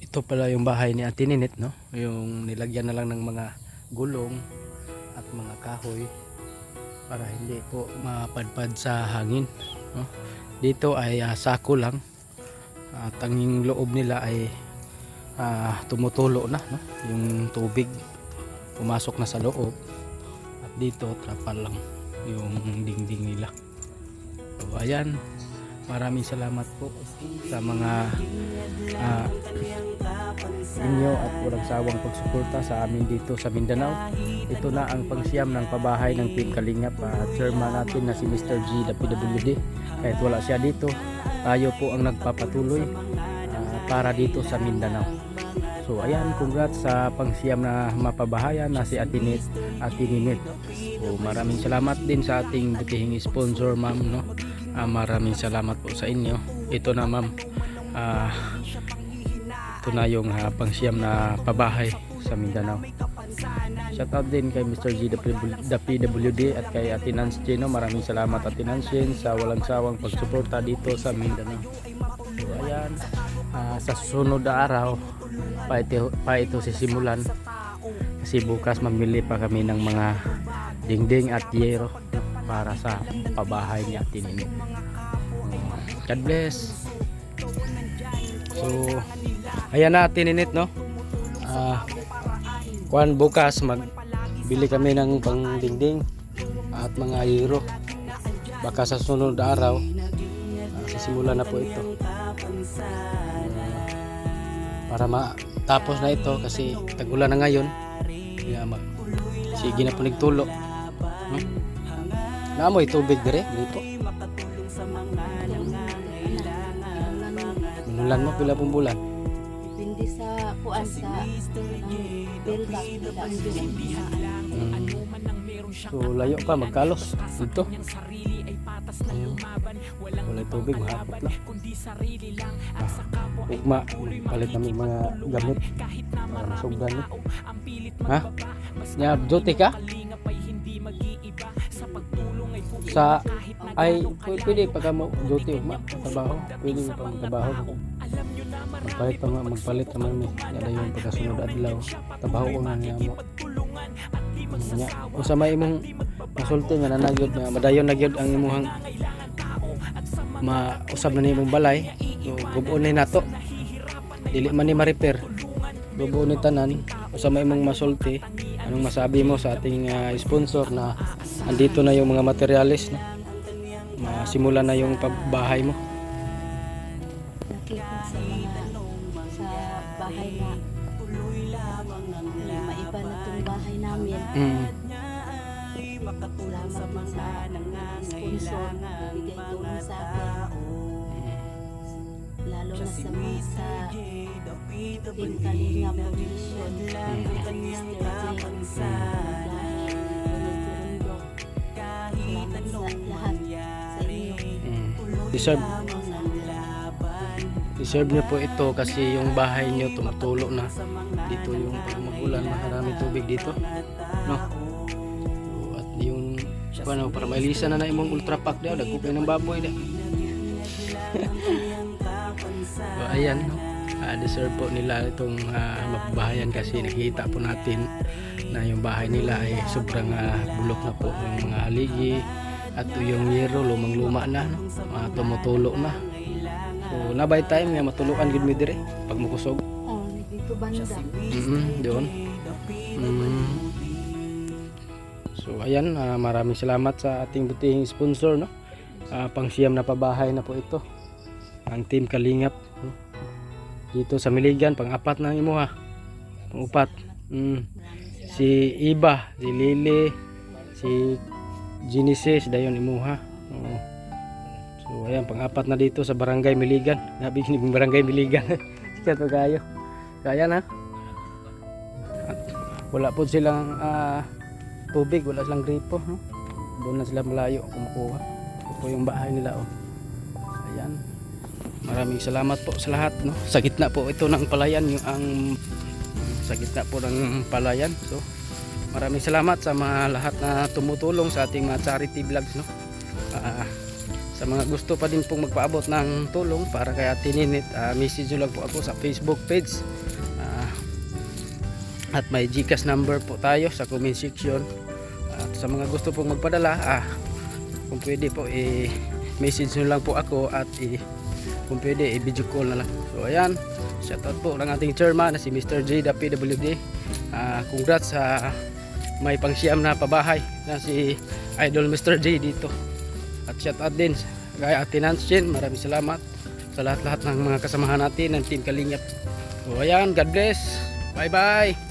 Ito pala yung bahay ni Ate Ninit, no? Yung nilagyan na lang ng mga gulong at mga kahoy para hindi po mapadpad sa hangin, no? Dito ay sako lang. Tanging loob nila ay tumutulo na, no? Yung tubig pumasok na sa loob at dito trapal lang yung dingding nila. So ayan, maraming salamat po sa mga inyo at walang sawang pagsuporta sa amin dito sa Mindanao. Ito na ang pangsiyam ng pabahay ng Team Kalingap. Chairman natin na si Mr. G the PWD, kahit wala siya dito, tayo po ang nagpapatuloy para dito sa Mindanao. So ayan, congrats sa pangsiyam na mapabahayan na si Ate Ninit. So maraming salamat din sa ating butihing sponsor, ma'am, no? Maraming salamat po sa inyo. Ito na, ma'am, ito na yung pangsiyam na pabahay sa Mindanao. Shout out din kay Mr. G the PWD at kay Ate Nancy, no? Maraming salamat Ate Nancy sa walang sawang pagsuporta dito sa Mindanao. So ayan, sa susunod na araw pa ito sisimulan kasi bukas mamili pa kami ng mga dingding at yero para sa pabahay ni Ate Ninit. God bless. So ayan na Ate Ninit, no? Bukas magbili kami ng pangdingding at mga yero. Baka sa sunod na araw sisimulan na po ito. Para matapos na ito kasi tag-ulan na ngayon. Sige na po nagtulo. Naamoy tubig dire dito. Binulan mo pila pong bulan? Depende sa kuan sa build-up So layo pa magkalos dito. Wala tubig, mahapot na. Ugma, palit namin mga gamit para masugdan, no? Ha? Nya duty ka? Sa ay pwede pagka mo duty ugma trabaho, pwede mo pa magtrabaho. Magpalit naman mi. Yada yung pagkasunod adlaw. Trabaho ko na niya mo. Nya kung sa may imong masulti nga nanagyod nga madayon nagyod ang imong mausab na ni imong balay. So gubuon ni nato. Dili man ni ma-repair. Gubuon ni tanan. Kung sa may imong masulti, anong masabi mo sa ating sponsor na andito na yung mga materyales, no? Masimulan na yung pagbahay mo. nakita sa bahay na maiba na itong bahay namin. Salamat sa sponsor bigay tulong sa akin, lalo na sa mga sa Team Kalingap Foundation, kanyang project sa salamat sa lahat sa inyo. Deserve niyo po ito kasi yung bahay niyo tumutulo na. Dito yung pag magulan, marami tubig dito, no? So, at yung para mailisa na imong ultra pack daw, dagkupay ng baboy daw. So ayan, no? Deserve po nila itong mapabahayan kasi nakikita po natin na yung bahay nila ay sobrang bulok na po, yung mga haligi at yung yero lumang-luma na, no? Tumutulo na. So nabay time nga matulukan gid mi dire pag makusog. Dito banda. Doon. So ayan, maraming salamat sa ating butihing sponsor, no? Pangsiyam na pabahay na po ito. Ang Team Kalingap, no? Dito sa Miligan, pang-apat na imo ha. Pang-upat. Si Iba, si Lily, si Genesis dayon imo ha. So ayan, pang-apat na dito sa Barangay Miligan. Nabi ni Barangay Miligan. Siya to kayo. Kaya na. At wala po silang tubig, wala silang gripo, no? Doon na sila malayo kumukuha. Ito po yung bahay nila, oh. Ayan. Maraming salamat po sa lahat, no? Sa gitna po ito ng palayan, sa gitna po ng palayan. So maraming salamat sa mga lahat na tumutulong sa ating mga charity vlogs, no? Sa mga gusto pa din pong magpaabot ng tulong para kay Ate Ninit, message nyo lang po ako sa Facebook page. At may GCash number po tayo sa comment section. At sa mga gusto pong magpadala, kung pwede po message nyo lang po ako at kung pwede video call na lang. So ayan, shoutout po ng ating chairman na si Mr. J the PWD. Congrats sa may pangsiyam na pabahay na si Idol Mr. J dito. At shoutout din kay Ate Nanshin, maraming salamat sa lahat-lahat ng mga kasamahan natin ng Team Kalingap. So ayan, God bless, bye bye.